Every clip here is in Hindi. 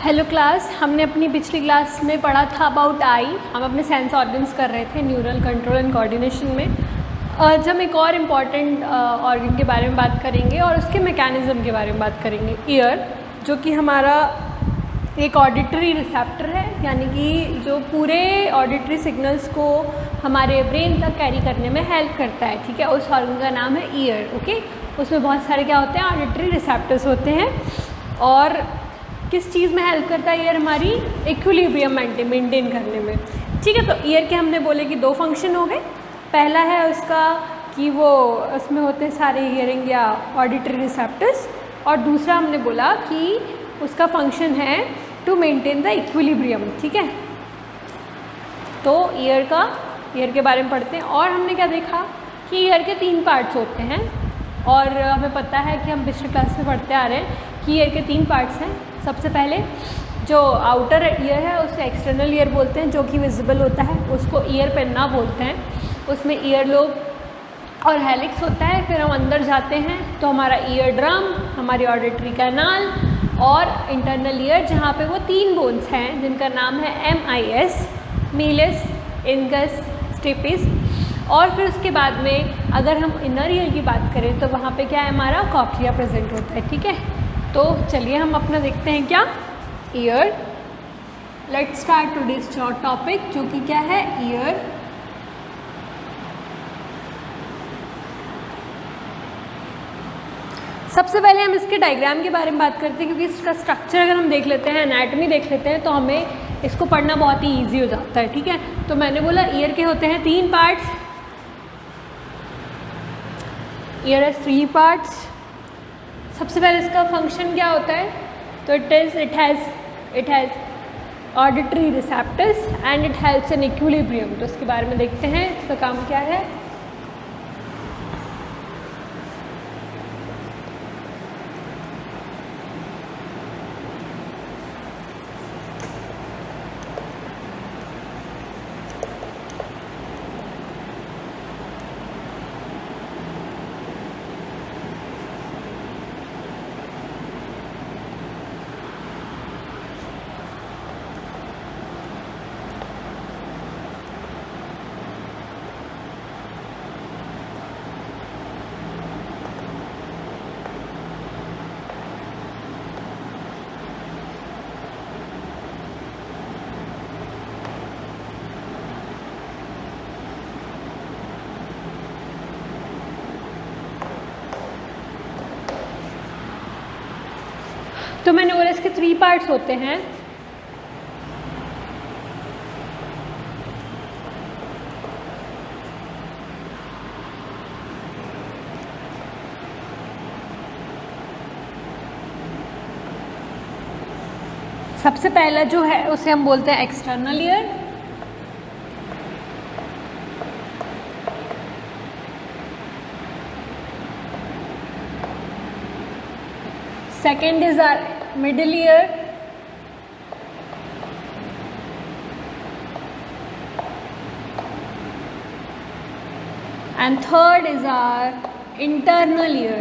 हेलो क्लास, हमने अपनी पिछली क्लास में पढ़ा था अबाउट आई। हम अपने सेंस ऑर्गन्स कर रहे थे न्यूरल कंट्रोल एंड कोऑर्डिनेशन में। आज हम एक और इम्पॉर्टेंट ऑर्गन के बारे में बात करेंगे और उसके मैकेनिज़्म के बारे में बात करेंगे। ईयर, जो कि हमारा एक ऑडिटरी रिसेप्टर है, यानी कि जो पूरे ऑडिटरी सिग्नल्स को हमारे ब्रेन तक कैरी करने में हेल्प करता है। ठीक है, उस ऑर्गन का नाम है ईयर। ओके, उसमें बहुत सारे क्या होते हैं, ऑडिटरी रिसेप्टर्स होते हैं। और किस चीज़ में हेल्प करता है ईयर? हमारी इक्विलिब्रियम मेंटेन करने में। ठीक है, तो ईयर के हमने बोले कि दो फंक्शन हो गए। पहला है उसका कि वो उसमें होते हैं सारे हियरिंग या ऑडिटरी रिसेप्टर्स, और दूसरा हमने बोला कि उसका फंक्शन है टू मेंटेन द इक्विलिब्रियम। ठीक है, तो ईयर के बारे में पढ़ते हैं। और हमने क्या देखा कि ईयर के 3 पार्ट्स होते हैं, और हमें पता है कि हम पिछले क्लास में पढ़ते आ रहे हैं कि ईयर के 3 पार्ट्स हैं। सबसे पहले जो आउटर ईयर है उसे एक्सटर्नल ईयर बोलते हैं, जो कि विजिबल होता है, उसको ईयर पिन्ना बोलते हैं। उसमें ईयर लोब और हेलिक्स होता है। फिर हम अंदर जाते हैं तो हमारा ईयर ड्रम, हमारी ऑडिटरी कैनाल और इंटरनल ईयर, जहाँ पे वो 3 बोन्स हैं जिनका नाम है MIS, मीलिस, इंगस, स्टेपिस। और फिर उसके बाद में अगर हम इनर ईयर की बात करें तो वहाँ पे क्या है, हमारा कॉक्लिया प्रेजेंट होता है। ठीक है, तो चलिए हम अपना देखते हैं क्या, year. Let's start today's short topic, जो कि क्या है, ईयर। सबसे पहले हम इसके डायग्राम के बारे में बात करते हैं, क्योंकि इसका स्ट्रक्चर अगर हम देख लेते हैं, एनाटॉमी देख लेते हैं, तो हमें इसको पढ़ना बहुत ही ईजी हो जाता है। ठीक है, तो मैंने बोला ईयर के होते हैं 3 पार्ट्स। Year has 3 parts. सबसे पहले इसका फंक्शन क्या होता है, तो it has auditory receptors and it helps in equilibrium. तो इसके बारे में देखते हैं इसका काम क्या है। तो मैंने बोला इसके 3 पार्ट्स होते हैं। सबसे पहला जो है उसे हम बोलते हैं external ear. Second is our middle ear, and third is our internal ear.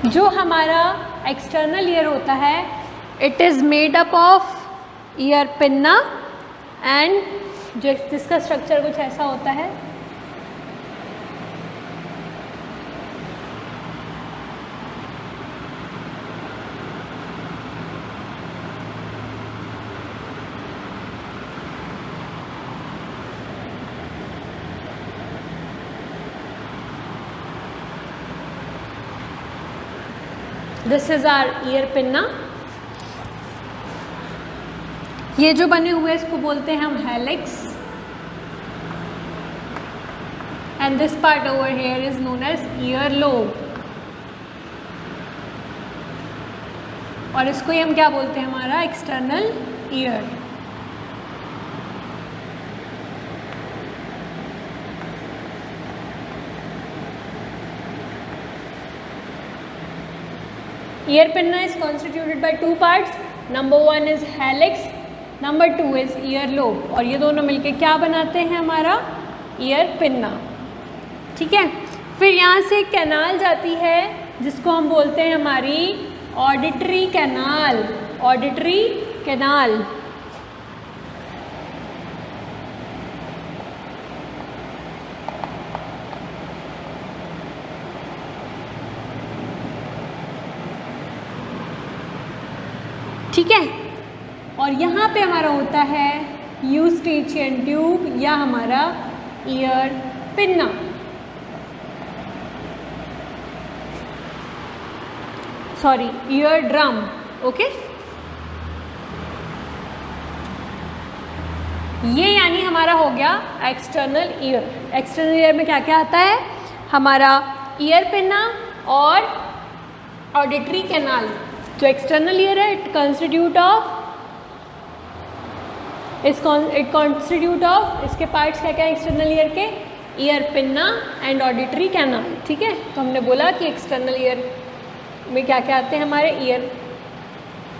जो हमारा एक्सटर्नल ईयर होता है, it is made up of ear pinna and जिसका स्ट्रक्चर कुछ ऐसा होता है। This is our ear pinna. ये जो बने हुए इसको बोलते हैं हम helix, and this part over here is known as ear lobe. और इसको ही हम क्या बोलते हैं, हमारा external ear. Ear pinna is constituted by 2 parts. Number 1 is helix, number 2 is ear lobe, और ये दोनों मिलके क्या बनाते हैं, हमारा ईयर पिन्ना। ठीक है। फिर यहाँ से कैनाल जाती है जिसको हम बोलते हैं हमारी ऑडिटरी कैनाल, ऑडिटरी कैनाल। ठीक है। और यहाँ पे हमारा होता है यूस्टेचियन ट्यूब या हमारा ear pinna. Sorry, ear drum. Okay, ये यानी हमारा हो गया एक्सटर्नल ईयर। एक्सटर्नल ईयर में क्या क्या आता है? हमारा ईयर पिन्ना और ऑडिटरी कैनाल। जो एक्सटर्नल ईयर है इट कॉन्स्टिट्यूट ऑफ इसके पार्ट्स क्या क्या है एक्सटर्नल ईयर के? Year pinna and auditory canal. ठीक है, तो हमने बोला कि एक्सटर्नल ईयर में क्या क्या आते हैं हमारे? ईयर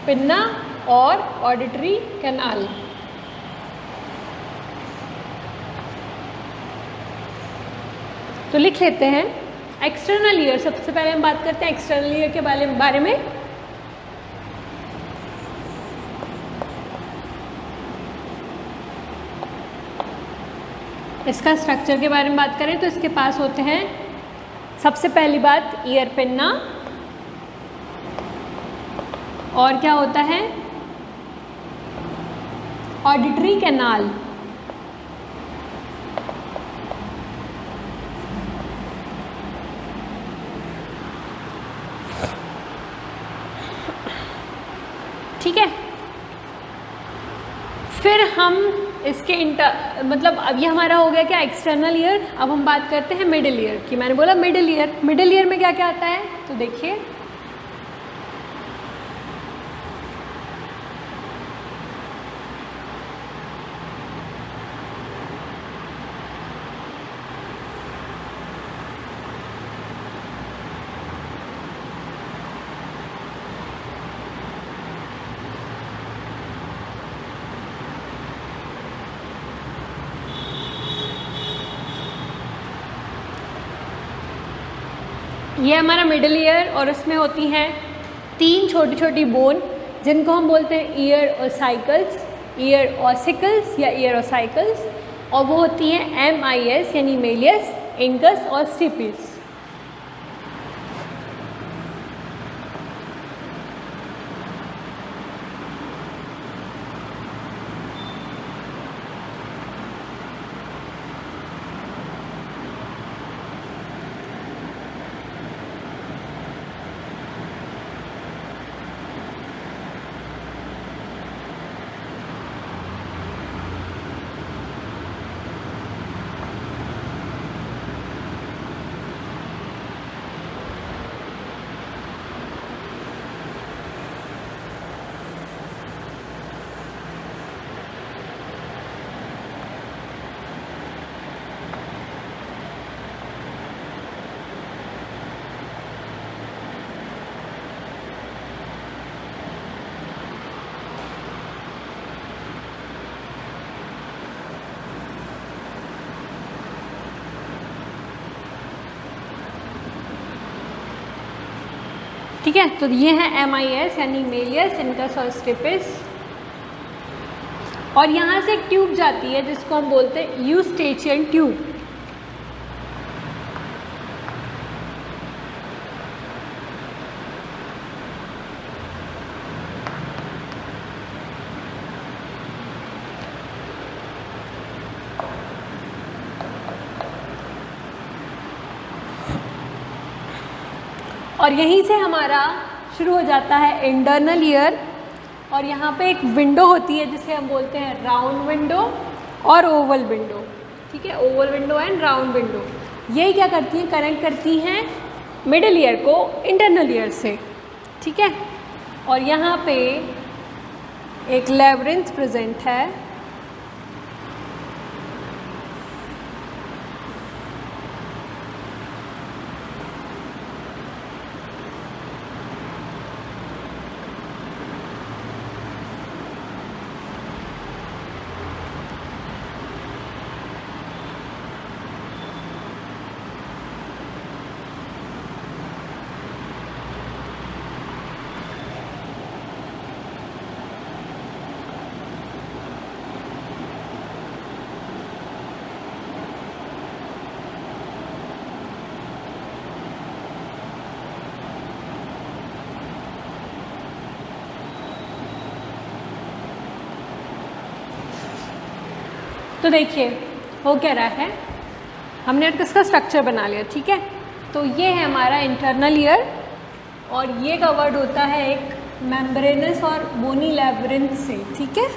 पिन्ना और ऑडिटरी कैनाल। तो लिख लेते हैं एक्सटर्नल ईयर। सबसे पहले हम बात करते हैं एक्सटर्नल ईयर के बारे में। इसका स्ट्रक्चर के बारे में बात करें तो इसके पास होते हैं सबसे पहली बात ईयर पिन्ना, और क्या होता है? Auditory canal. ठीक है, फिर हम इसके मतलब अब ये हमारा हो गया क्या? External ear. अब हम बात करते हैं मिडिल ईयर की। मैंने बोला मिडिल ईयर। मिडिल ईयर में क्या क्या आता है? तो देखिए, ये हमारा मिडिल ईयर और उसमें होती हैं 3 छोटी छोटी बोन जिनको हम बोलते हैं ईयर ओसाइकल्स, ईयर ऑसिकल्स या ईयर ओसाइकल्स, और वो होती हैं MIS यानी मेलियस, इंकस और स्टिपिस। ठीक है, तो ये है MIS यानी मेलियस, इंकस और स्टिपिस। और यहाँ से एक ट्यूब जाती है जिसको हम बोलते हैं यूस्टेचियन ट्यूब। और यहीं से हमारा शुरू हो जाता है इंटरनल ईयर। और यहाँ पे एक विंडो होती है जिसे हम बोलते हैं राउंड विंडो और ओवल विंडो। ठीक है, Oval window and round window. यही क्या करती हैं? कनेक्ट करती हैं मिडिल ईयर को इंटरनल ईयर से। ठीक है, और यहाँ पे एक लेबरिंथ प्रेजेंट है। तो देखिए हो क्या रहा है, हमने इसका स्ट्रक्चर बना लिया, ठीक है। तो ये है हमारा इंटरनल ईयर और ये कवर्ड होता है एक मेम्ब्रेनस और बोनी लैब्रिन्थ से, ठीक है।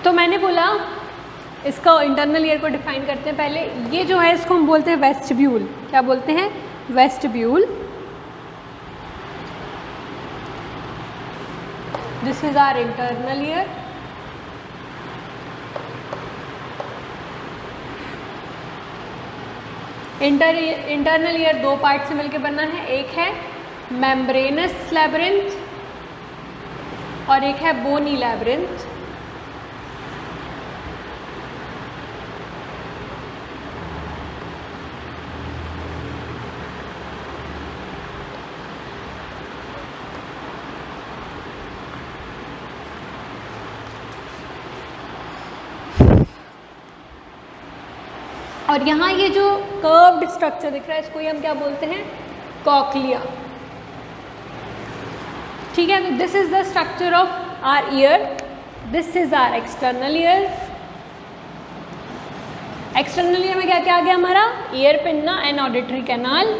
तो मैंने बोला इसका इंटरनल ईयर को डिफाइन करते हैं पहले। ये जो है इसको हम बोलते हैं वेस्टिब्यूल। क्या बोलते हैं? Vestibule. This is our internal ear. Internal ear दो पार्ट से मिलकर बना है, एक है मेम्ब्रेनस लैब्रिन्थ और एक है बोनी लैब्रिन्थ। और यहाँ ये जो कर्व्ड स्ट्रक्चर दिख रहा है इसको ही हम क्या बोलते हैं? कॉक्लिया, ठीक है। तो this is the structure of our ear. This is our external ear. External ear में क्या क्या आ गया हमारा? Ear pinna and auditory canal.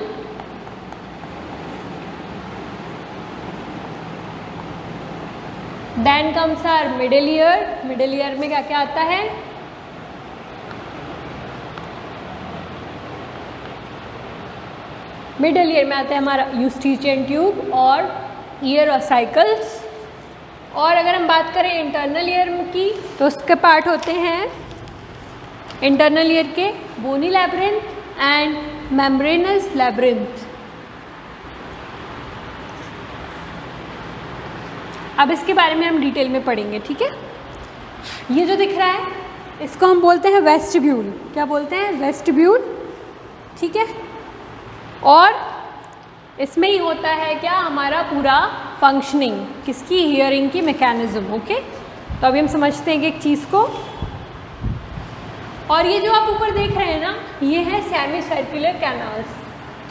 Then comes our middle ear. Middle ear में क्या क्या आता है? मिडल ईयर में आता है हमारा यूस्टीचियन ट्यूब और ईयर ऑसाइकल्स। और अगर हम बात करें इंटरनल ईयर की तो उसके पार्ट होते हैं इंटरनल ईयर के बोनी लैब्रिन्थ एंड मेम्ब्रेनस लैब्रिन्थ। अब इसके बारे में हम डिटेल में पढ़ेंगे, ठीक है। ये जो दिख रहा है इसको हम बोलते हैं वेस्टिब्यूल। क्या बोलते हैं? वेस्टिब्यूल, ठीक है। और इसमें ही होता है क्या? हमारा पूरा फंक्शनिंग किसकी? हियरिंग की मैकेनिज्म, ओके। तो अभी हम समझते हैं कि एक चीज़ को। और ये जो आप ऊपर देख रहे हैं ना, ये है सेमी सर्कुलर कैनाल्स,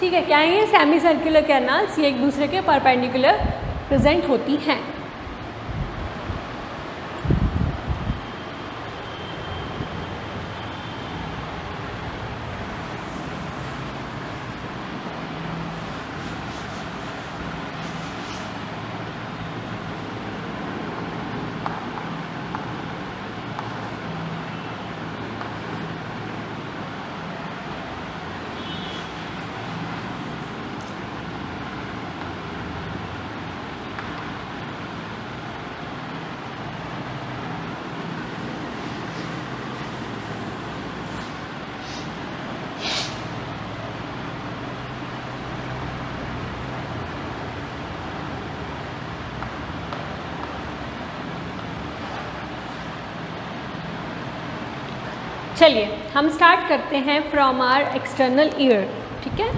ठीक है। क्या है ये? Semi circular canals. ये एक दूसरे के परपेंडिकुलर प्रेजेंट होती हैं। चलिए हम स्टार्ट करते हैं फ्रॉम आवर एक्सटर्नल ईयर, ठीक है।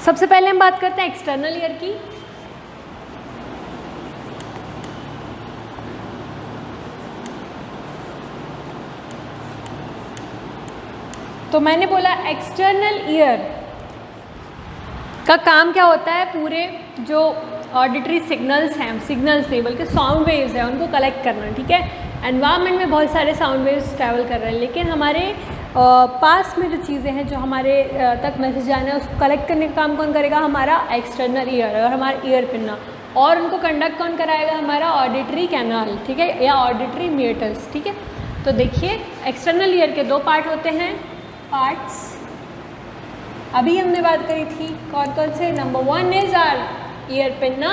सबसे पहले हम बात करते हैं एक्सटर्नल ईयर की। तो मैंने बोला एक्सटर्नल ईयर का काम क्या होता है? पूरे जो ऑडिटरी सिग्नल्स हैं, सिग्नल्स नहीं बल्कि साउंड वेव्स हैं, उनको कलेक्ट करना, ठीक है। एनवायरनमेंट में बहुत सारे साउंड वेव्स ट्रैवल कर रहे हैं, लेकिन हमारे पास में जो चीज़ें हैं, जो हमारे तक मैसेज जाना है, उसको कलेक्ट करने का काम कौन करेगा? हमारा एक्सटर्नल ईयर और हमारा ईयर पिन्ना। और उनको कंडक्ट कौन कराएगा? हमारा ऑडिटरी कैनाल, ठीक है, या ऑडिटरी मीटर्स, ठीक है। तो देखिए एक्सटर्नल ईयर के दो पार्ट होते हैं, पार्ट्स अभी हमने बात करी थी। कौन कौन से? Number 1 is our ear pinna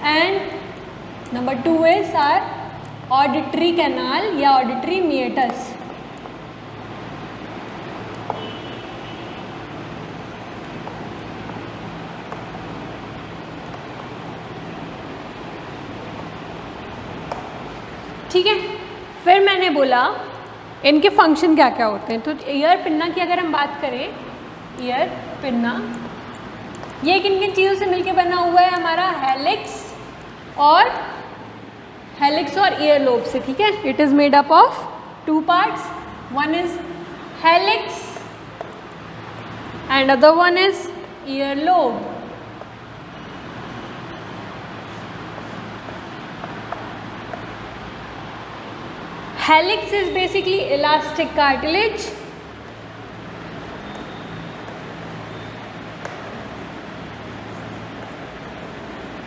and number 2 is our auditory canal या ऑडिटरी मीटर्स। ठीक है। फिर मैंने बोला इनके फंक्शन क्या क्या होते हैं। तो ईयर पिन्ना की अगर हम बात करें, ईयर पिन्ना ये किन किन चीज़ों से मिलके बना हुआ है हमारा? हेलिक्स और ईयर लोब से, ठीक है। It is made up of 2 parts, one is helix and other one is earlobe. Helix is basically elastic cartilage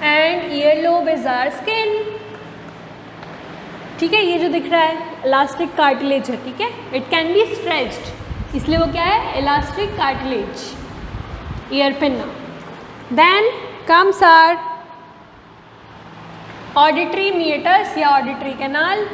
and earlobe is our skin, ठीक है। ये जो दिख रहा है elastic cartilage है, ठीक है। It can be stretched, इसलिए वो क्या है? Elastic cartilage, ear pinna. Then comes our auditory meatus या ऑडिटरी कैनाल।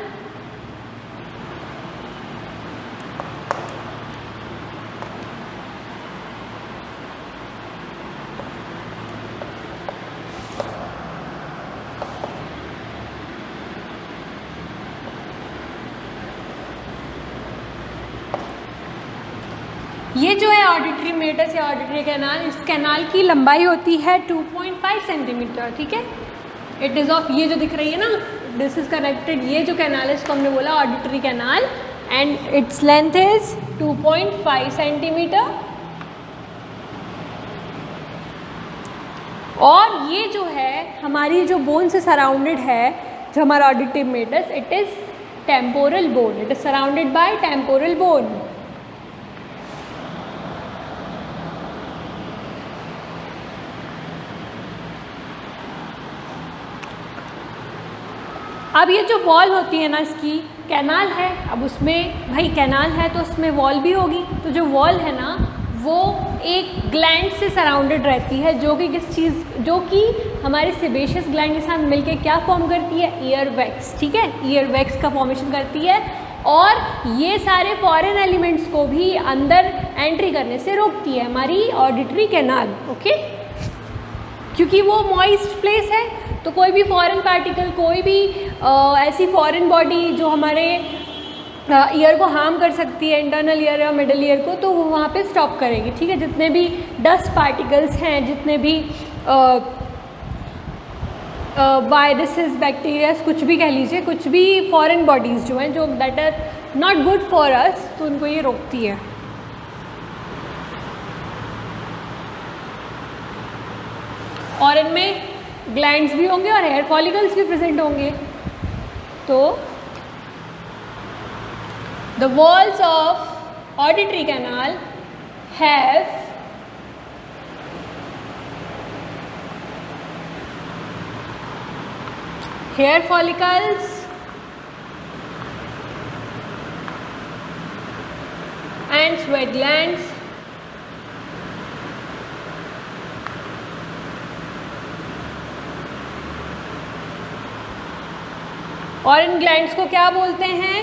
ये जो है ऑडिटरी मीटस या ऑडिटरी कैनाल, इस कैनाल की लंबाई होती है 2.5 सेंटीमीटर, ठीक है। इट इज़ ऑफ, ये जो दिख रही है ना, दिस इज कनेक्टेड, ये जो कैनाल है इसको हमने बोला auditory canal and its length is 2.5 centimetre. और ये जो है हमारी जो बोन से सराउंडेड है, जो हमारा auditory meatus, it is temporal bone, it is surrounded by temporal bone. अब ये जो वॉल होती है ना, इसकी कैनाल है, अब उसमें भाई कैनाल है तो उसमें वॉल भी होगी, तो जो वॉल है ना वो एक ग्लैंड से सराउंडेड रहती है, जो कि किस चीज़, जो कि हमारे सेबेशियस ग्लैंड के साथ मिलके क्या फॉर्म करती है? ईयर वैक्स, ठीक है। ईयर वैक्स का फॉर्मेशन करती है और ये सारे फॉरेन एलिमेंट्स को भी अंदर एंट्री करने से रोकती है हमारी ऑडिटरी कैनाल, ओके। क्योंकि वो मॉइस्ट प्लेस है तो कोई भी फॉरेन पार्टिकल, कोई भी ऐसी फॉरेन बॉडी जो हमारे ईयर को हार्म कर सकती है, इंटरनल ईयर या मिडल ईयर को, तो वो वहाँ पे स्टॉप करेगी, ठीक है। जितने भी डस्ट पार्टिकल्स हैं, जितने भी वायरसेस, बैक्टीरियाज, कुछ भी कह लीजिए, कुछ भी फॉरेन बॉडीज़ जो हैं, जो that are not good for us, तो उनको ये रोकती है। और इनमें ग्लैंड्स भी होंगे और हेयर फॉलिकल्स भी प्रेजेंट होंगे। तो the walls of auditory canal have hair follicles and sweat glands और इन ग्लैंड्स को क्या बोलते हैं?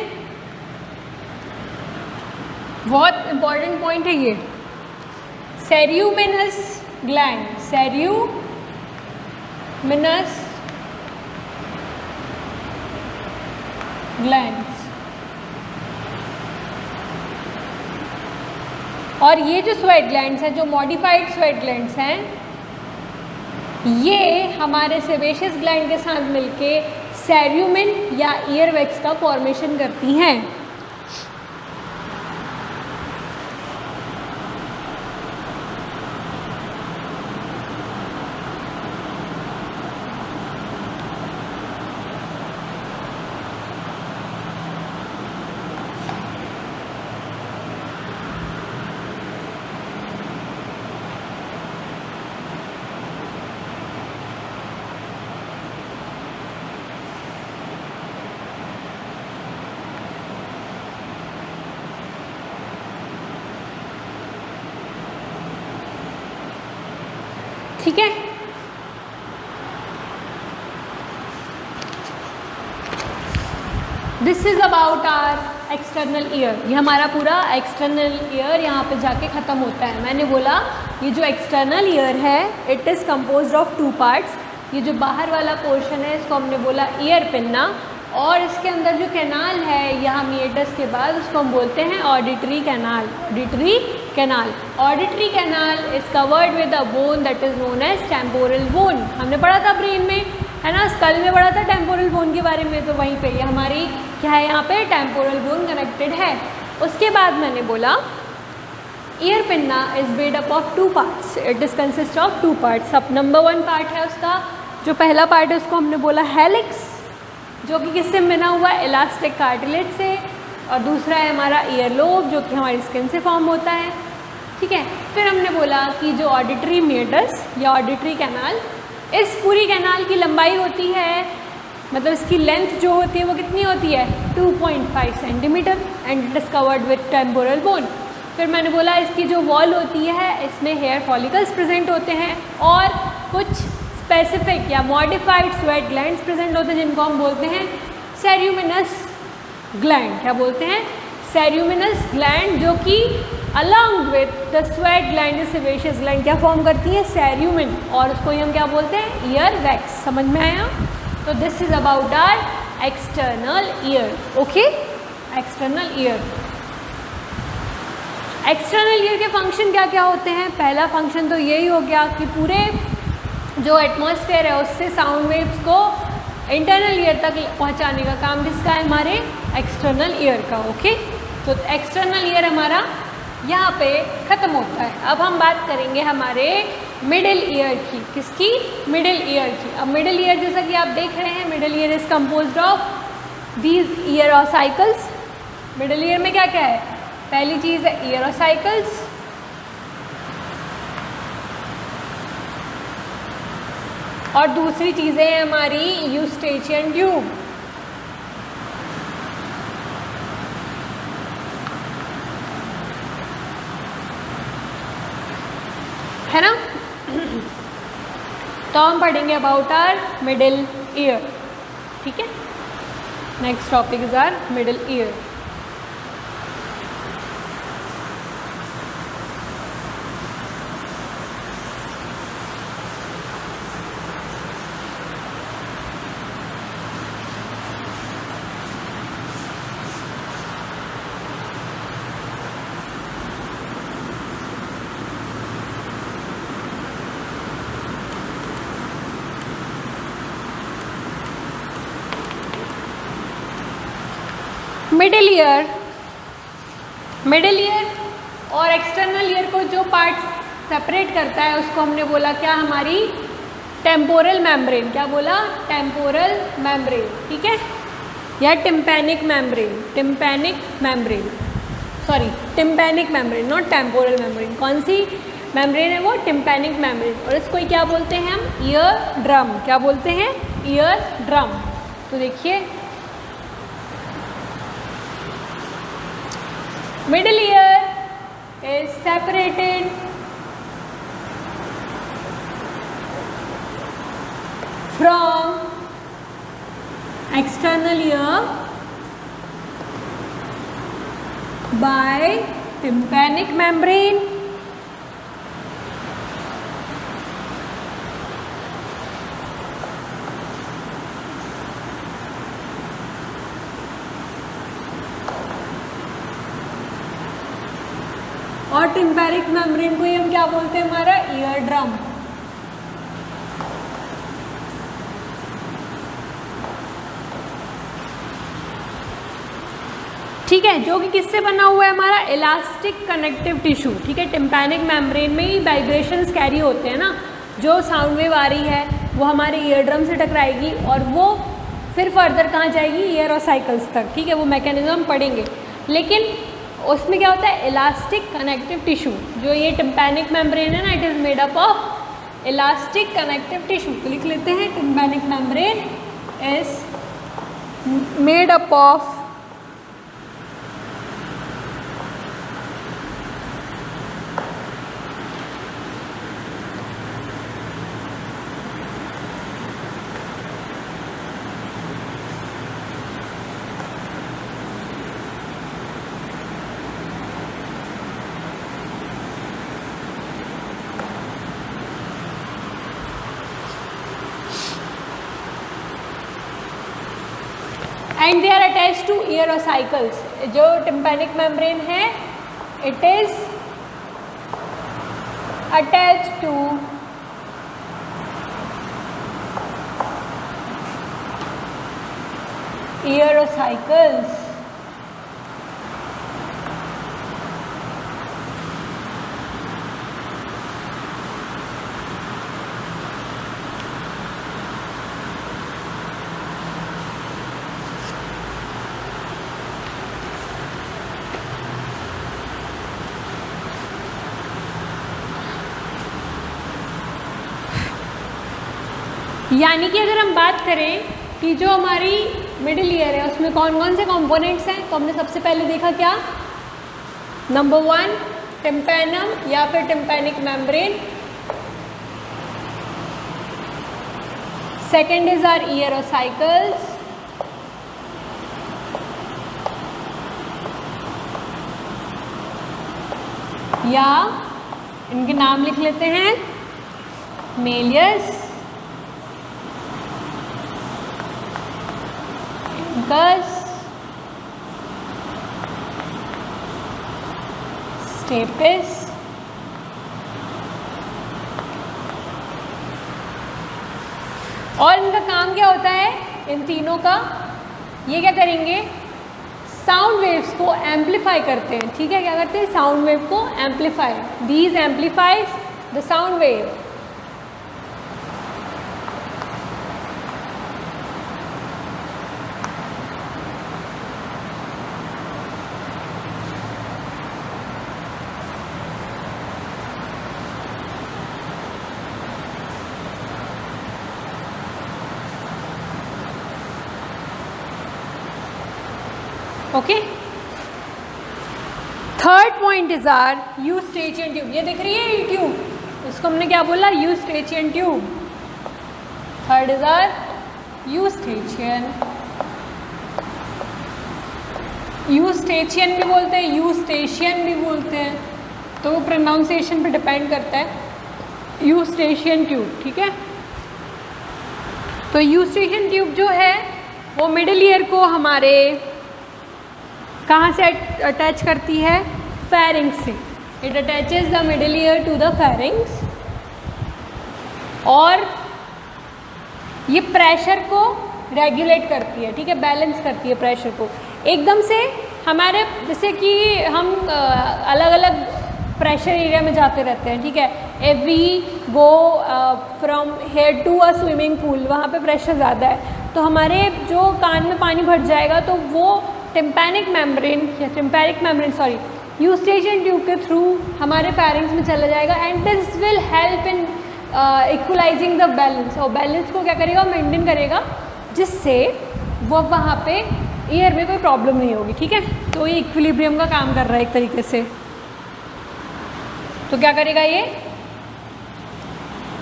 बहुत इंपॉर्टेंट पॉइंट है ये, सेरियुमिनस ग्लैंड, सेरियुमिनस ग्लैंड्स। और ये जो स्वेट ग्लैंड्स हैं, जो मॉडिफाइड स्वेट ग्लैंड्स हैं, ये हमारे सेबेशियस ग्लैंड के साथ मिलके सेरियुमिन या ईयर वैक्स का फॉर्मेशन करती हैं। ठीक है। This is about our external ear. ये हमारा पूरा एक्सटर्नल ईयर यहाँ पे जाके ख़त्म होता है। मैंने बोला ये जो एक्सटर्नल ईयर है it is composed of 2 parts. ये जो बाहर वाला पोर्शन है इसको हमने बोला ईयर पिन्ना, और इसके अंदर जो कैनाल है यहाँ मीएटस के बाद उसको हम बोलते हैं auditory canal, auditory canal. Auditory canal is covered with a bone that is known as temporal bone. हमने पढ़ा था ब्रेन में, है ना, स्कल में पढ़ा था टेम्पोरल बोन के बारे में, तो वहीं पे ये हमारी क्या है, यहाँ पे टेम्पोरल बोन कनेक्टेड है। उसके बाद मैंने बोला year pinna is made up of 2 parts, it is consist of 2 parts. अब नंबर 1 पार्ट है उसका, जो पहला पार्ट है उसको हमने बोला हेलिक्स, जो कि किससे बना हुआ है, इलास्टिक कार्टिलेज से, और दूसरा है हमारा ईयर लोब, जो कि हमारी स्किन से फॉर्म होता है, ठीक है। फिर हमने बोला कि जो ऑडिटरी मेडस या ऑडिटरी कैनाल, इस पूरी कैनाल की लंबाई होती है, मतलब इसकी लेंथ जो होती है वो कितनी होती है, 2.5 centimetre, and it is covered with temporal bone. फिर मैंने बोला इसकी जो वॉल होती है इसमें हेयर फॉलिकल्स प्रेजेंट होते हैं और कुछ स्पेसिफिक या मॉडिफाइड स्वेट ग्लैंड्स प्रेजेंट होते हैं, जिनको हम बोलते हैं सेर्यूमिनस ग्लैंड। क्या बोलते हैं, सेर्यूमिनस ग्लैंड, जो कि along with the sweat gland sebaceous gland क्या फॉर्म करती है, सेर्यूमिन, और उसको ही हम क्या बोलते हैं, ईयर वैक्स। समझ में आया? तो this is about our external ear. Okay, external ear. External ear के फंक्शन क्या क्या होते हैं? पहला फंक्शन तो यही हो गया कि पूरे जो एटमॉस्फेयर है उससे साउंड वेव्स को इंटरनल ईयर तक पहुंचाने का काम किसका है, हमारे एक्सटर्नल ईयर का। ओके, तो एक्सटर्नल ईयर हमारा यहाँ पे ख़त्म होता है। अब हम बात करेंगे हमारे मिडिल ईयर की। किसकी? मिडिल ईयर की। अब मिडिल ईयर जैसा कि आप देख रहे हैं, middle ear is composed of these year और साइकिल्स। मिडिल ईयर में क्या क्या है? पहली चीज़ है ईयर और साइकिल्स, और दूसरी चीज़ें हैं हमारी यूस्टेचियन ट्यूब। है ना? तो हम पढ़ेंगे अबाउट आर मिडिल ईयर। ठीक है, next topic is our middle ear. Middle ear, middle ear और एक्सटर्नल ईयर को जो पार्ट सेपरेट करता है उसको हमने बोला क्या, हमारी टेम्पोरल मेम्ब्रेन। क्या बोला? Temporal membrane. ठीक है, या tympanic membrane, tympanic membrane, sorry tympanic membrane, not temporal membrane. कौन सी मेम्ब्रेन है वो? Tympanic membrane. और इसको क्या बोलते हैं हम? Ear drum. क्या बोलते हैं? Ear drum. तो देखिए, middle ear is separated from external ear by tympanic membrane और टिम्पैनिक मेम्ब्रेन को ही हम क्या बोलते हैं? हमारा ईयर ड्रम। ठीक है, जो कि किससे बना हुआ है? हमारा इलास्टिक कनेक्टिव टिश्यू। ठीक है, टिम्पैनिक मेम्ब्रेन में ही वाइब्रेशंस कैरी होते हैं ना, जो साउंड वेव आ रही है वो हमारे ईयर ड्रम से टकराएगी और वो फिर फर्दर कहाँ जाएगी? ईयर और साइकिल्स तक। ठीक है, वो मैकेनिज्म पढ़ेंगे, लेकिन उसमें क्या होता है? Elastic connective tissue. जो ये टिम्पैनिक मेम्ब्रेन है ना, it is made up of elastic connective tissue. तो लिख लेते हैं, tympanic membrane is made up of and they are attach to ear ossicles. जो टिम्पैनिक मेम्ब्रेन है, it is attached to aerocycles. यानी कि अगर हम बात करें कि जो हमारी मिडिल ईयर है उसमें कौन कौन से कंपोनेंट्स हैं, तो हमने सबसे पहले देखा क्या, नंबर 1 टिम्पैनम या फिर tympanic membrane, second is are ear ossicles, या इनके नाम लिख लेते हैं, मेलियस, स्टेपिस, और इनका काम क्या होता है, इन तीनों का, ये क्या करेंगे, साउंड वेव्स को एम्पलीफाई करते हैं। ठीक है, क्या करते हैं, साउंड वेव को amplify, these amplifies the sound wave. Okay, third point is are Eustachian tube. ये दिख रही है ये ट्यूब, इसको हमने क्या बोला, Eustachian tube. Third is are Eustachian, Eustachian भी बोलते हैं, यूस्टेशियन भी बोलते हैं, तो वो प्रोनाउंसिएशन पे डिपेंड करता है। यूस्टेशियन ट्यूब, ठीक है। तो यूस्टेशियन ट्यूब जो है वो मिडिल ईयर को हमारे कहाँ से अटैच करती है, फेरिंग्स से। It attaches the middle ear to the pharynx, और ये प्रेशर को रेगुलेट करती है, ठीक है, बैलेंस करती है प्रेशर को। एकदम से हमारे, जैसे कि हम अलग अलग प्रेशर एरिया में जाते रहते हैं, ठीक है, if we go from here to a swimming pool, वहाँ पे प्रेशर ज़्यादा है, तो हमारे जो कान में पानी भर जाएगा, तो वो टिम्पैनिक मेम्ब्रेन या tympanic membrane sorry Eustachian tube के थ्रू हमारे फेरिंग्स में चला जाएगा, and this will help in equalising the balance. और बैलेंस को क्या करेगा, मेंटेन करेगा, जिससे वो वहाँ पे ईयर में कोई प्रॉब्लम नहीं होगी। ठीक है, तो ये इक्विलिब्रियम का काम कर रहा है एक तरीके से। तो क्या करेगा ये,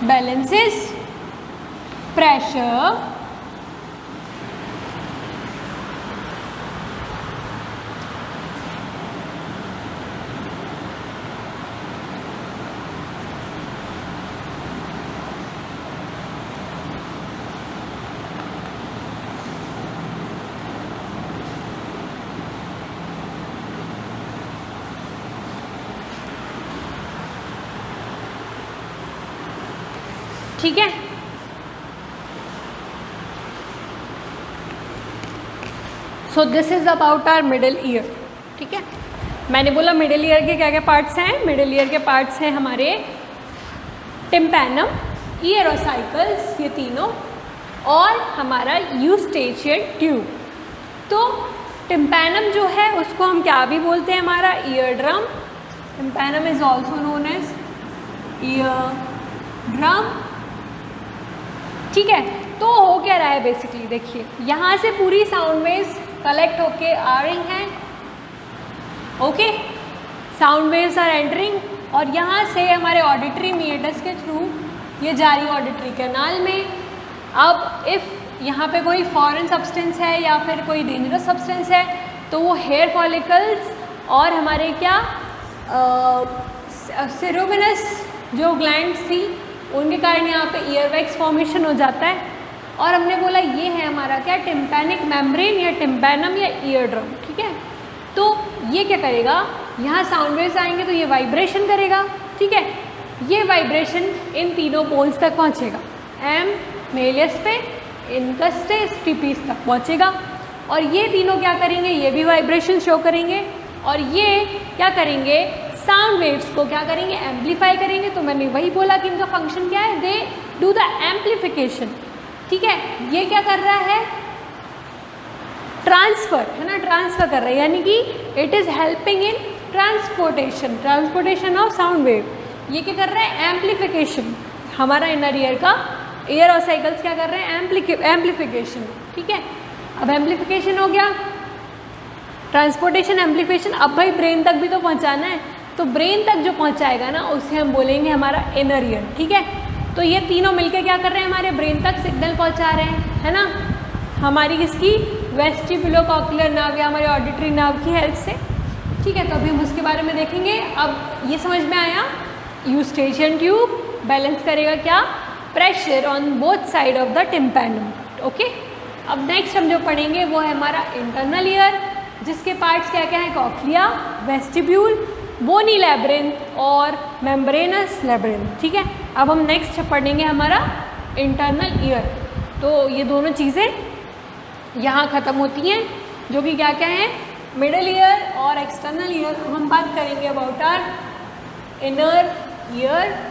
बैलेंसेस प्रेशर ठीक है। So this is about our middle ear. ठीक है, मैंने बोला मिडिल ईयर के क्या क्या पार्ट्स हैं। मिडिल ईयर के पार्ट्स हैं हमारे टिम्पैनम, ईयरोसाइकल्स, ये तीनों, और हमारा यूस्टेशियन ट्यूब। तो टिम्पैनम जो है उसको हम क्या भी बोलते हैं, हमारा ear drum. Tympanum is also known as ear drum. ठीक है, तो हो क्या रहा है बेसिकली, देखिए यहाँ से पूरी साउंड वेव्स कलेक्ट होके आ रही हैं। Okay, sound waves are entering, और यहाँ से हमारे ऑडिटरी मीटर्स के थ्रू ये जा रही ऑडिटरी कैनाल में। अब इफ़ यहाँ पे कोई फॉरेन सब्सटेंस है या फिर कोई डेंजरस सब्सटेंस है, तो वो हेयर फॉलिकल्स और हमारे क्या सेरोवेनस जो ग्लैंड्स थी, उनके कारण यहाँ पे ईयरवैक्स फॉर्मेशन हो जाता है। और हमने बोला ये है हमारा क्या, टिम्पैनिक मेम्ब्रेन या टिम्पैनम या ईयर ड्रम। ठीक है, तो ये क्या करेगा, यहाँ साउंड वेव्स आएंगे तो ये वाइब्रेशन करेगा। ठीक है, ये वाइब्रेशन इन तीनों पोल्स तक पहुँचेगा, एम मेलियस पे, इनकस से स्टिपीस तक पहुँचेगा। और ये तीनों क्या करेंगे, ये भी वाइब्रेशन शो करेंगे और ये क्या करेंगे, साउंड वेव्स को क्या करेंगे, एम्पलीफाई करेंगे। तो मैंने वही बोला कि इनका फंक्शन क्या है, दे डू द एम्पलीफिकेशन। ठीक है, ये क्या कर रहा है, ट्रांसफ़र, है ना, ट्रांसफ़र कर रहा है, यानी कि it is helping in transportation of sound wave. ये क्या कर रहा है, एम्पलीफिकेशन। हमारा इनर ईयर का ईयर और साइकिल्स क्या कर रहे हैं, एम्पलीफिकेशन। ठीक है, अब एम्पलीफिकेशन हो गया, ट्रांसपोर्टेशन, एम्पलीफिकेशन। अब भाई ब्रेन तक भी तो पहुंचाना है, तो ब्रेन तक जो पहुंचाएगा ना उसे हम बोलेंगे हमारा इनर ईयर। ठीक है, तो ये तीनों मिलकर क्या कर रहे हैं, हमारे ब्रेन तक सिग्नल पहुंचा रहे हैं, है ना, हमारी किसकी, वेस्टिबुलोकॉक्युलर नर्व या हमारे ऑडिटरी नर्व की हेल्प से। ठीक है, तो अभी हम उसके बारे में देखेंगे। अब ये समझ में आया, यूस्टेशियन ट्यूब बैलेंस करेगा क्या, pressure on both side of the tympanum. Okay, अब नेक्स्ट हम जो पढ़ेंगे वो है हमारा इंटरनल ईयर, जिसके पार्ट्स क्या क्या है, कॉक्लिया, वेस्टिब्यूल, बोनी लैब्रिन्थ और मेम्ब्रेनस लैब्रिन्थ। ठीक है, अब हम नेक्स्ट पढ़ेंगे हमारा इंटरनल ईयर। तो ये दोनों चीज़ें यहाँ ख़त्म होती हैं, जो कि क्या क्या है, मिडल ईयर और एक्सटर्नल ईयर। हम बात करेंगे about our inner ear.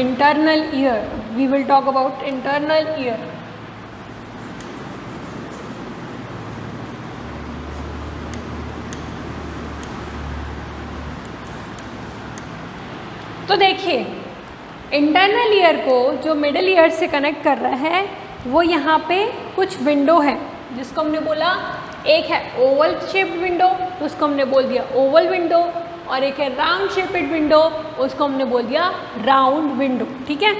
Internal ear, we will talk about internal ear. तो देखिए, इंटरनल ईयर को जो मिडल ईयर से कनेक्ट कर रहा है वो यहाँ पे कुछ विंडो है, जिसको हमने बोला, एक है ओवल शेप्ड विंडो, तो उसको हमने बोल दिया ओवल विंडो, और एक है राउंड शेप्ड विंडो, उसको हमने बोल दिया राउंड विंडो। ठीक है,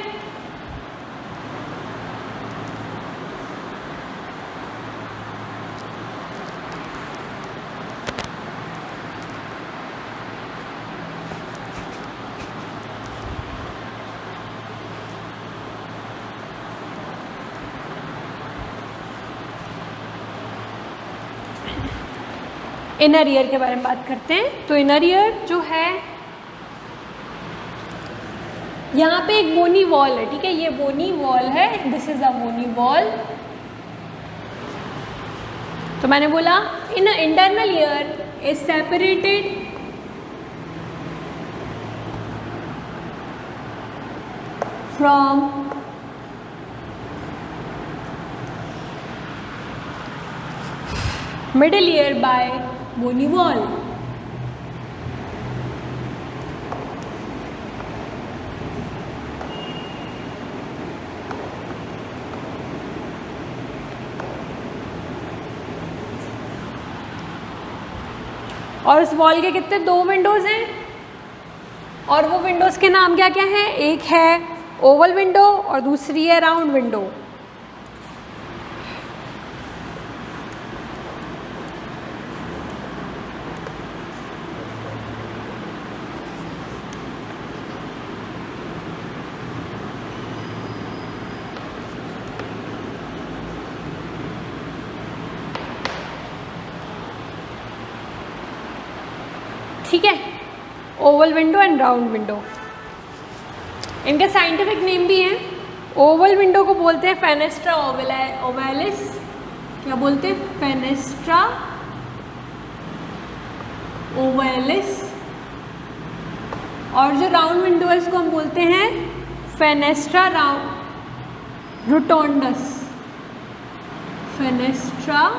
इनर ईयर के बारे में बात करते हैं। तो इनर ईयर जो है, यहाँ पे एक बोनी वॉल है। ठीक है, ये बोनी वॉल है, this is a bony wall. तो मैंने बोला in internal ear is separated from middle ear by bony wall. और उस वॉल के कितने, 2 विंडोज़ हैं, और वो विंडोज़ के नाम क्या क्या हैं, एक है ओवल विंडो और दूसरी है राउंड विंडो। ठीक है, Oval window and round window, इनके साइंटिफिक नेम भी हैं। ओवल विंडो को बोलते हैं फेनेस्ट्रा ओवैलिस, क्या बोलते हैं, फेनेस्ट्रा ओवैलिस। और जो राउंड विंडो है इसको हम बोलते हैं फेनेस्ट्रा रोटोंडस, फेनेस्ट्रा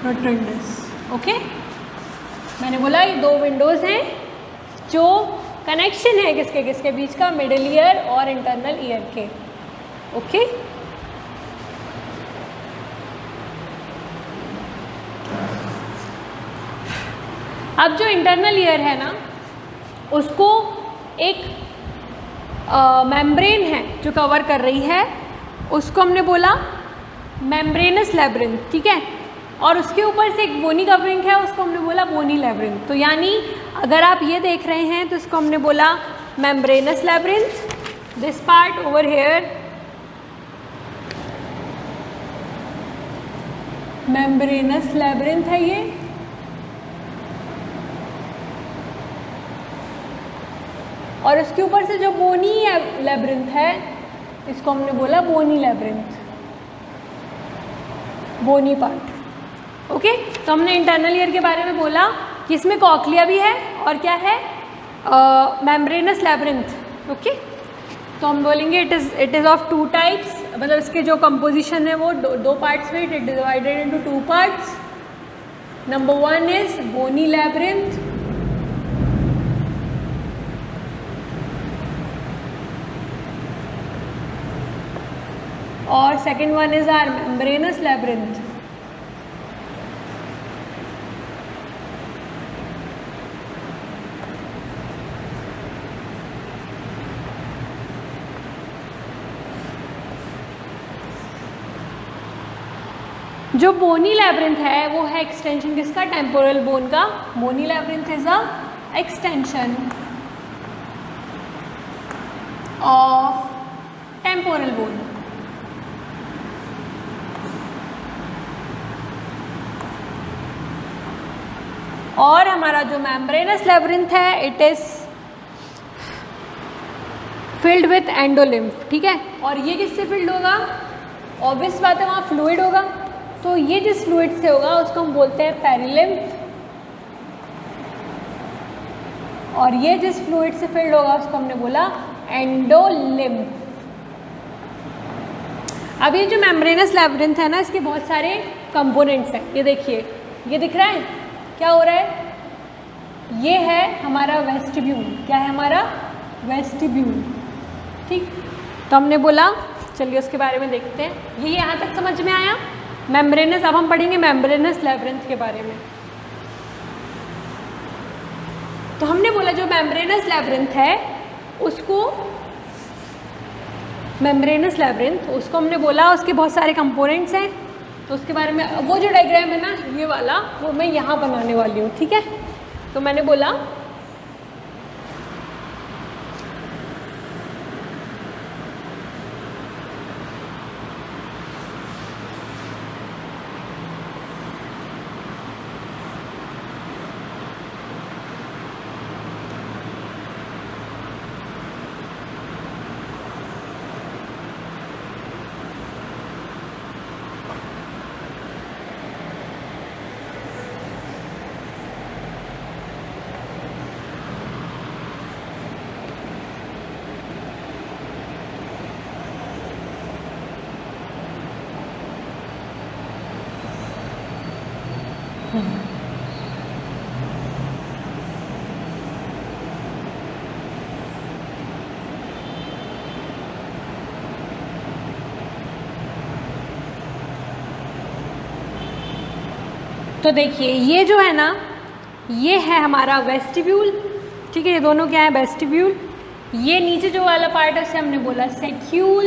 रोटोंडस। ओके, मैंने बोला ये 2 विंडोज़ हैं जो कनेक्शन है किसके किसके बीच का, मिडिल ईयर और इंटरनल ईयर के। ओके, अब जो इंटरनल ईयर है ना, उसको एक मेम्ब्रेन है जो कवर कर रही है, उसको हमने बोला मेम्ब्रेनस लेब्रिंथ, ठीक है। और उसके ऊपर से एक बोनी कवरिंग है, उसको हमने बोला बोनी लेब्रिंथ। तो यानी अगर आप ये देख रहे हैं तो इसको हमने बोला membranes labyrinth, this part over hair membranes labyrinth है ये, और उसके ऊपर से जो बोनी लेब्रिंथ है इसको हमने बोला बोनी लेब्रिंथ, बोनी पार्ट। ओके, तो हमने इंटरनल ईयर के बारे में बोला कि इसमें कॉक्लिया भी है और क्या है, मेम्ब्रेनस लेब्रिंथ। ओके, तो हम बोलेंगे it is of two types, मतलब इसके जो कंपोजिशन है वो दो पार्ट्स में, it is divided into two parts. Number one is bony labyrinth, और second one is are membranous labyrinth. जो बोनी लेब्रिंथ है वो है एक्सटेंशन किसका, टेम्पोरल बोन का। Bony labyrinth is a extension of temporal bone. और हमारा जो मेम्ब्रेनस लेब्रिंथ है it is filled with endolymph, ठीक है। और ये किससे फिल्ड होगा, ऑब्वियस बात है वहाँ फ्लूइड होगा, तो ये जिस फ्लूइड से होगा उसको हम बोलते हैं पेरिलिम्फ, और ये जिस फ्लूइड से फिल्ड होगा उसको हमने बोला एंडोलिम्फ। अब ये जो मेम्ब्रेनस लेब्रिंथ है ना, इसके बहुत सारे कंपोनेंट्स हैं। ये देखिए, ये दिख रहा है क्या हो रहा है, ये है हमारा वेस्टिब्यूल। क्या है हमारा, वेस्टिब्यूल, ठीक। तो हमने बोला, चलिए उसके बारे में देखते हैं। ये यहाँ तक समझ में आया मेम्ब्रेनस। अब हम पढ़ेंगे मेम्ब्रेनस लेब्रिंथ के बारे में। तो हमने बोला जो मेम्ब्रेनस लेब्रिंथ है उसको, मेम्ब्रेनस लेब्रिंथ उसको हमने बोला उसके बहुत सारे कंपोनेंट्स हैं। तो उसके बारे में वो जो डायग्राम है ना ये वाला, वो मैं यहाँ बनाने वाली हूँ, ठीक है। तो मैंने बोला तो देखिए ये जो है ना, ये है हमारा वेस्टिब्यूल, ठीक है। ये दोनों क्या है, वेस्टिब्यूल। ये नीचे जो वाला पार्ट है उसे हमने बोला सेक्यूल,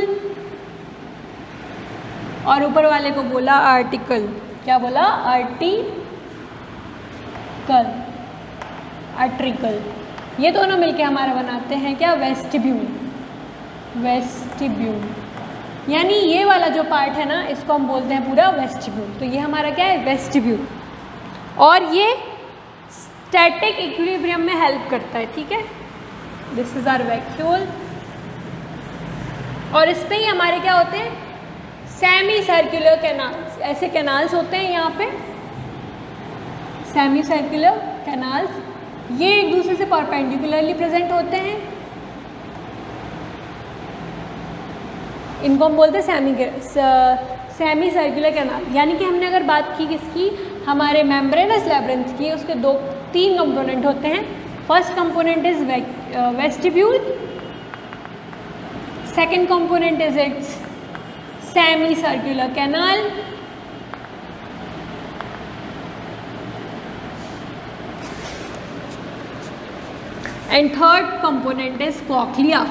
और ऊपर वाले को बोला आर्टिकल। क्या बोला, आर्टिकल, आर्ट्रिकल। ये दोनों मिलके हमारा बनाते हैं क्या, वेस्टिब्यूल। वेस्टिब्यूल यानी ये वाला जो पार्ट है ना इसको हम बोलते हैं पूरा वेस्टिब्यूल। तो ये हमारा क्या है, वेस्टिब्यूल। और ये स्टैटिक इक्विलिब्रियम में हेल्प करता है, ठीक है। दिस इज आवर वैक्यूल, और इस पे ही हमारे क्या होते हैं, सेमी सर्कुलर कैनाल्स। ऐसे कैनाल्स होते हैं यहाँ पे, सेमी सर्कुलर कैनाल्स। ये एक दूसरे से परपेंडिकुलरली प्रेजेंट होते हैं, इनको हम बोलते हैं सेमी सर्कुलर कैनाल। यानी कि हमने अगर बात की किसकी, हमारे मेम्ब्रेनस लेब्रिंथ की, उसके तीन कंपोनेंट होते हैं। First component is vestibule, second component is it's semi circular canal, and third component is cochlea.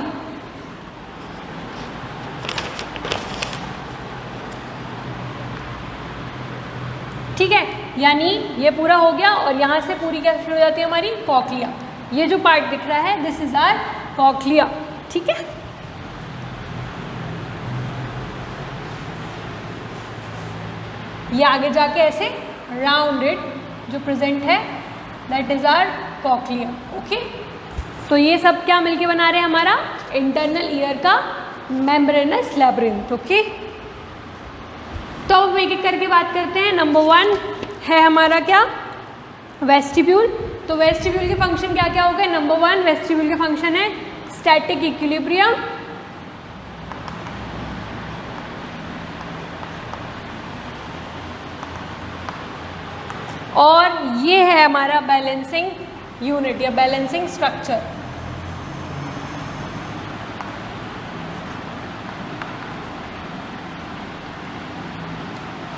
ठीक है, यानी ये पूरा हो गया और यहाँ से पूरी क्या शुरू हो जाती है हमारी कॉक्लिया। ये जो पार्ट दिख रहा है दिस इज आवर कॉक्लिया। ठीक है, ये आगे जाके ऐसे राउंडेड जो प्रेजेंट है that is our cochlea. Okay, तो ये सब क्या मिलके बना रहे हैं हमारा इंटरनल ईयर का मेम्ब्रेनस लैब्रिन्थ। ओके, तो अब एक एक करके बात करते हैं। नंबर 1 है हमारा क्या वेस्टिब्यूल। तो वेस्टिब्यूल के फंक्शन क्या क्या हो गए। नंबर 1 वेस्टिब्यूल के फंक्शन है स्टैटिक इक्विलिब्रियम, और ये है हमारा बैलेंसिंग यूनिट या बैलेंसिंग स्ट्रक्चर।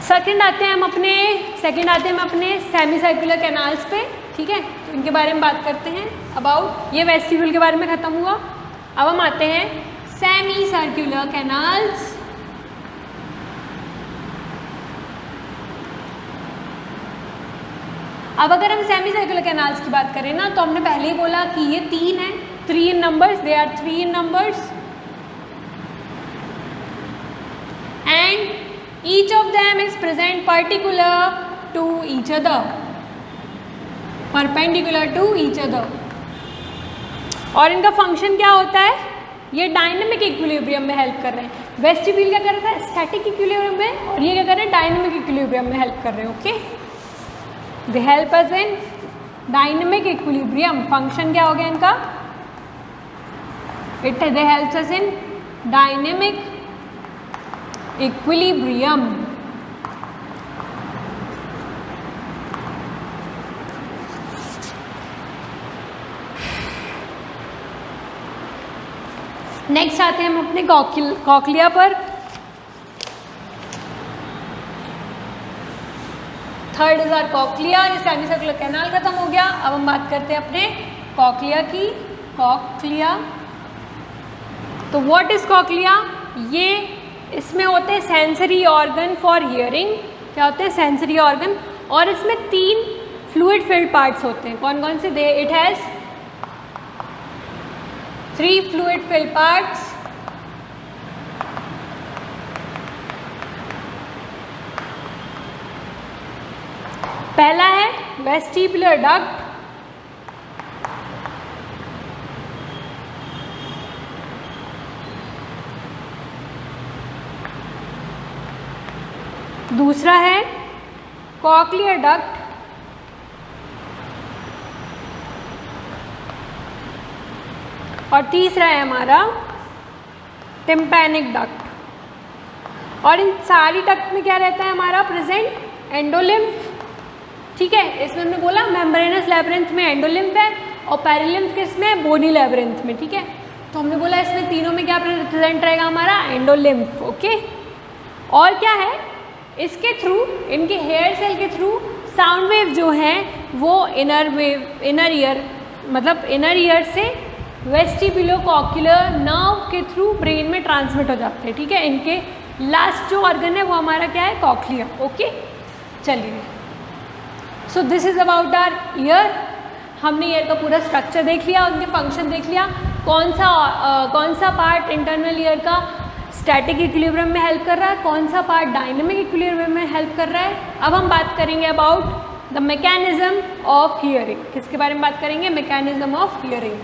सेकंड आते हैं हम अपने सेमी सर्कुलर कैनाल्स पे। ठीक है, तो इनके बारे में बात करते हैं। अबाउट ये वेस्टिब्यूल के बारे में खत्म हुआ, अब हम आते हैं सेमी सर्कुलर कैनाल्स। अब अगर हम सेमी सर्कुलर कैनाल्स की बात करें ना, तो हमने पहले ही बोला कि ये 3 है, 3 in numbers, they are 3 in numbers and each of them is present particular to each other, perpendicular to each other। और इनका फंक्शन क्या होता है, ये डायनेमिक इक्विलिब्रियम में हेल्प कर रहे हैं। वेस्टिब्यूल क्या कर रहा है स्टैटिक इक्विलिब्रियम में, और ये क्या कर रहे हैं डायनेमिक इक्विलिब्रियम में हेल्प कर रहे हैं। Okay, they help us in dynamic equilibrium. Function क्या हो गया इनका, they helps us in dynamic equilibrium. Next आते हैं हम अपने कॉक्लिया पर। Third is our cochlea. ये सेमी सर्कुलर कैनाल खत्म हो गया, अब हम बात करते हैं अपने कॉक्लिया की। कॉक्लिया, तो व्हाट इज कॉक्लिया, ये इसमें होते हैं सेंसरी ऑर्गन फॉर हियरिंग। क्या होते हैं सेंसरी ऑर्गन, और इसमें 3 फ्लूइड फिल्ड पार्ट्स होते हैं। कौन कौन से, they it has 3 fluid filled parts. पहला है वेस्टिबुलर डक्ट, दूसरा है कॉक्लियर डक्ट, और तीसरा है हमारा टिम्पैनिक डक्ट। और इन सारी डक्ट में क्या रहता है हमारा प्रेजेंट एंडोलिम्फ। ठीक है, इसमें हमने बोला मेम्ब्रेनस लैब्रिन्थ में एंडोलिम्फ है और पेरिलिम्फ किसमें, बोनी लैब्रिन्थ में। ठीक है, तो हमने बोला इसमें तीनों में क्या प्रेजेंट रहेगा हमारा एंडोलिम्फ। ओके, और क्या है इसके थ्रू, इनके हेयर सेल के थ्रू साउंड वेव जो हैं वो इनर ईयर मतलब इनर ईयर से वेस्टिबुलोकॉक्युलर नर्व के थ्रू ब्रेन में ट्रांसमिट हो जाते हैं। ठीक है, इनके लास्ट जो ऑर्गन है वो हमारा क्या है कॉक्लिया। ओके, चलिए, so this is about our ear. हमने ईयर का पूरा स्ट्रक्चर देख लिया, उनके फंक्शन देख लिया, कौन सा पार्ट इंटरनल ईयर का स्टैटिक इक्विलिब्रियम में हेल्प कर रहा है, कौन सा पार्ट डायनेमिक इक्विलिब्रियम में हेल्प कर रहा है। अब हम बात करेंगे about the mechanism of hearing. किसके बारे में बात करेंगे, मैकेनिज्म ऑफ हियरिंग।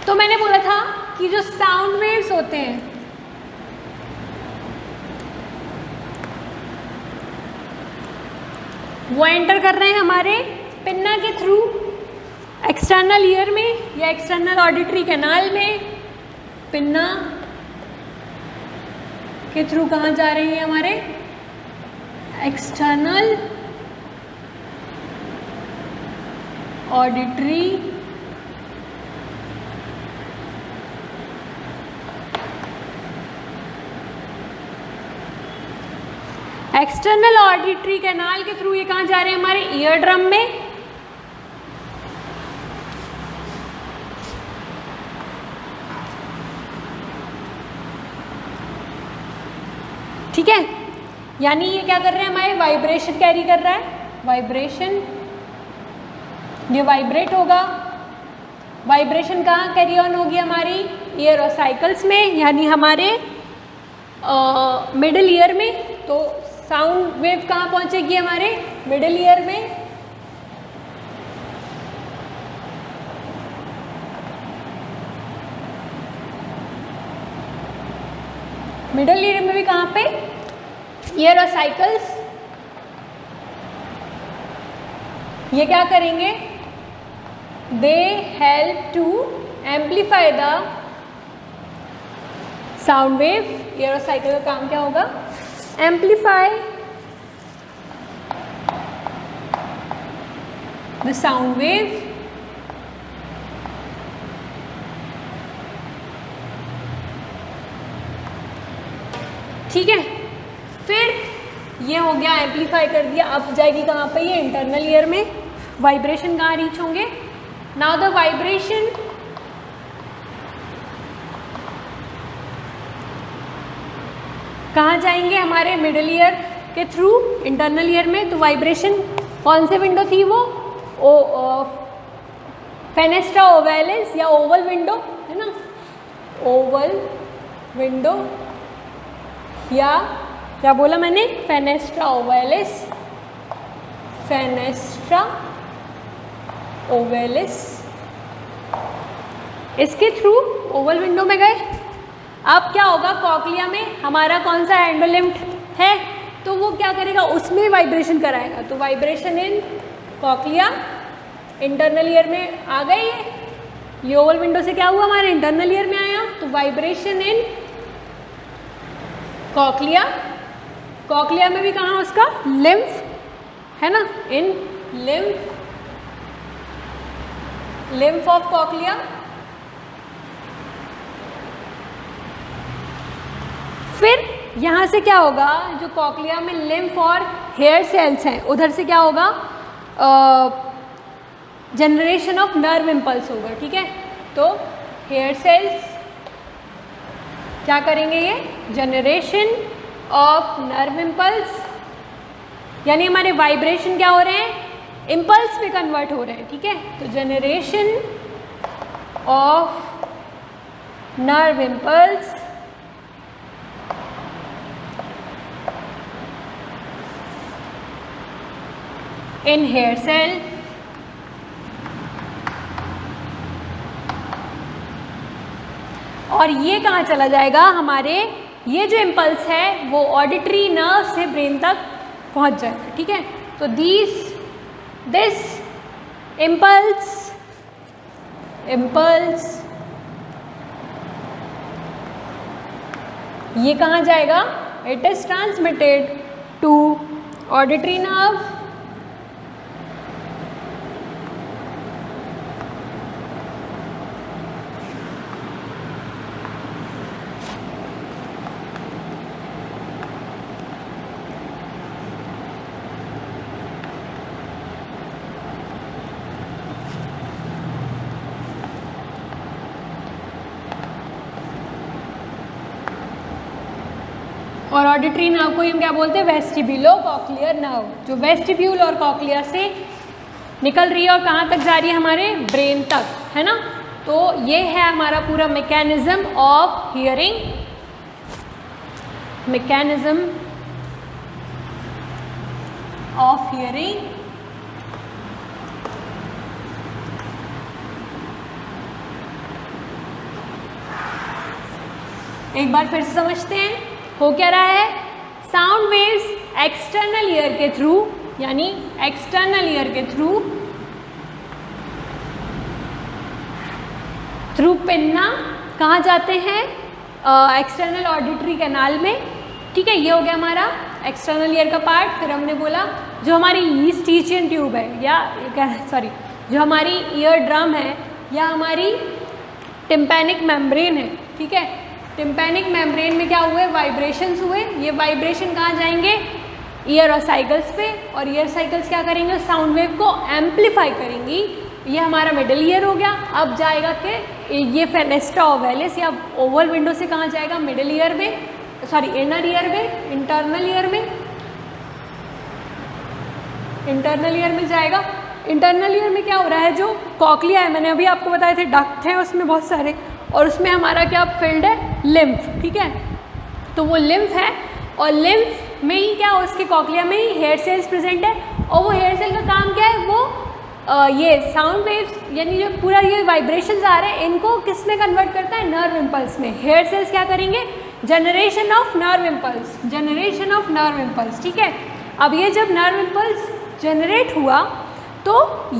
तो मैंने बोला था कि जो साउंड वेव्स होते हैं वो एंटर कर रहे हैं हमारे पिन्ना के थ्रू एक्सटर्नल ईयर में या एक्सटर्नल ऑडिटरी कैनाल में। पिन्ना के थ्रू कहाँ जा रही है हमारे external auditory external auditory canal के थ्रू ये कहाँ जा रहे हैं? हमारे ईयर ड्रम में। ठीक है, यानी ये क्या कर रहे हैं? हमारे वाइब्रेशन कैरी कर रहा है, वाइब्रेशन, ये वाइब्रेट होगा। वाइब्रेशन कहाँ कैरी ऑन होगी? हमारी ईयर और साइकिल्स में, यानी हमारे मिडिल ईयर में। तो साउंड वेव कहाँ पहुँचेगी? हमारे मिडिल ईयर में। मिडिल ईयर में भी कहाँ पे? ईयर और साइकिल्स। ये क्या करेंगे? They help to amplify the sound wave. Ear ossicle का काम क्या होगा? Amplify the sound wave. ठीक है, फिर ये हो गया, एम्पलीफाई कर दिया। अब जाएगी कहाँ पे? ये इंटरनल ईयर में। वाइब्रेशन कहाँ रीच होंगे? नाउ द वाइब्रेशन कहाँ जाएंगे? हमारे मिडिल ईयर के थ्रू इंटरनल ईयर में। तो वाइब्रेशन कौन से विंडो थी वो? फेनेस्ट्रा ओवैलिस या ओवल विंडो, है ना? ओवल विंडो, या क्या बोला मैंने? Fenestra ovalis, fenestra ovalis. इसके थ्रू ओवल विंडो में गए। अब क्या होगा? कॉक्लिया में हमारा कौन सा एंडोलिम्फ है, तो वो क्या करेगा? उसमें वाइब्रेशन कराएगा। तो vibration in cochlea, internal ear में आ गए। ये ओवल विंडो से क्या हुआ? हमारे इंटरनल ईयर में आया। तो वाइब्रेशन इन कॉक्लिया। कॉक्लिया में भी कहाँ उसका? लिम्फ, है ना? इन लिम्फ, लिम्फ ऑफ कॉक्लिया। फिर यहाँ से क्या होगा? जो कॉक्लिया में लिम्फ और हेयर सेल्स हैं, उधर से क्या होगा? जनरेशन ऑफ नर्व इम्पल्स होगा। ठीक है, तो हेयर सेल्स क्या करेंगे? ये जनरेशन ऑफ नर्व इम्पल्स, यानी हमारे वाइब्रेशन क्या हो रहे हैं? इम्पल्स में कन्वर्ट हो रहे हैं। ठीक है, तो generation of nerve impulse in hair cell. और ये कहाँ चला जाएगा? हमारे ये जो इम्पल्स है वो ऑडिटरी नर्व से ब्रेन तक पहुँच जाएगा। ठीक है, तो दिस इम्पल्स ये कहाँ जाएगा? It is transmitted to auditory nerve, और ऑडिटरी नर्व को हम क्या बोलते हैं? वेस्टिब्यूलो कॉक्लियर नर्व, जो वेस्टिब्यूल और कॉक्लियर से निकल रही है और कहाँ तक जा रही है? हमारे ब्रेन तक, है ना? तो ये है हमारा पूरा mechanism of hearing, mechanism of hearing. एक बार फिर से समझते हैं हो क्या रहा है। साउंड वेव्स एक्सटर्नल ईयर के थ्रू, यानी एक्सटर्नल ईयर के थ्रू पिन्ना कहाँ जाते हैं? एक्सटर्नल ऑडिटरी कैनाल में। ठीक है, ये हो गया हमारा एक्सटर्नल ईयर का पार्ट। फिर हमने बोला जो हमारी ईस्टीचियन ट्यूब है, या जो हमारी ईयर ड्रम है, या हमारी टिम्पैनिक मेम्ब्रेन है। ठीक है, टिम्पैनिक मेम्ब्रेन में क्या हुए? वाइब्रेशंस हुए। ये वाइब्रेशन कहाँ जाएंगे? ईयर और साइकिल्स पे, और ईयर साइकिल्स क्या करेंगे, साउंड वेव को एम्पलीफाई करेंगी। ये हमारा मिडिल ईयर हो गया। अब जाएगा कि ये फेनेस्ट्रा ओवैलिस या ओवल विंडो से कहाँ जाएगा, मिडिल ईयर में, सॉरी इनर ईयर में, इंटरनल ईयर में, इंटरनल ईयर में जाएगा। इंटरनल ईयर में क्या हो रहा है, जो कॉकलिया है, मैंने अभी आपको बताए थे डक्ट हैं उसमें बहुत सारे, और उसमें हमारा क्या फील्ड है, लिम्फ, ठीक है। तो वो लिम्फ है, और लिम्फ में ही क्या, उसके कॉकलिया में ही हेयर सेल्स प्रेजेंट है, और वो हेयर सेल का काम क्या है, वो ये साउंड वेव्स यानी जो पूरा ये वाइब्रेशंस आ रहे हैं इनको किस में कन्वर्ट करता है, नर्व इम्पल्स में। हेयर सेल्स क्या करेंगे, generation of nerve impulse, generation of nerve impulse, ठीक है। अब ये जब नर्व इम्पल्स जनरेट हुआ तो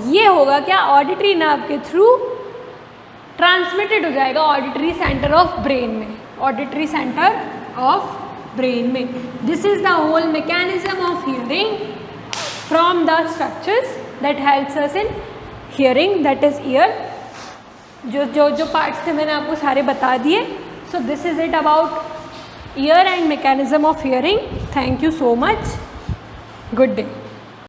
ये होगा क्या, ऑडिटरी नर्व के थ्रू ट्रांसमिटेड हो जाएगा ऑडिटरी सेंटर ऑफ ब्रेन में, ऑडिटरी सेंटर ऑफ ब्रेन में। This is the whole mechanism of hearing from the structures that helps us in hearing, that is ear. जो पार्ट्स थे मैंने आपको सारे बता दिए। So this is it about ear and mechanism of hearing. Thank you so much, good day.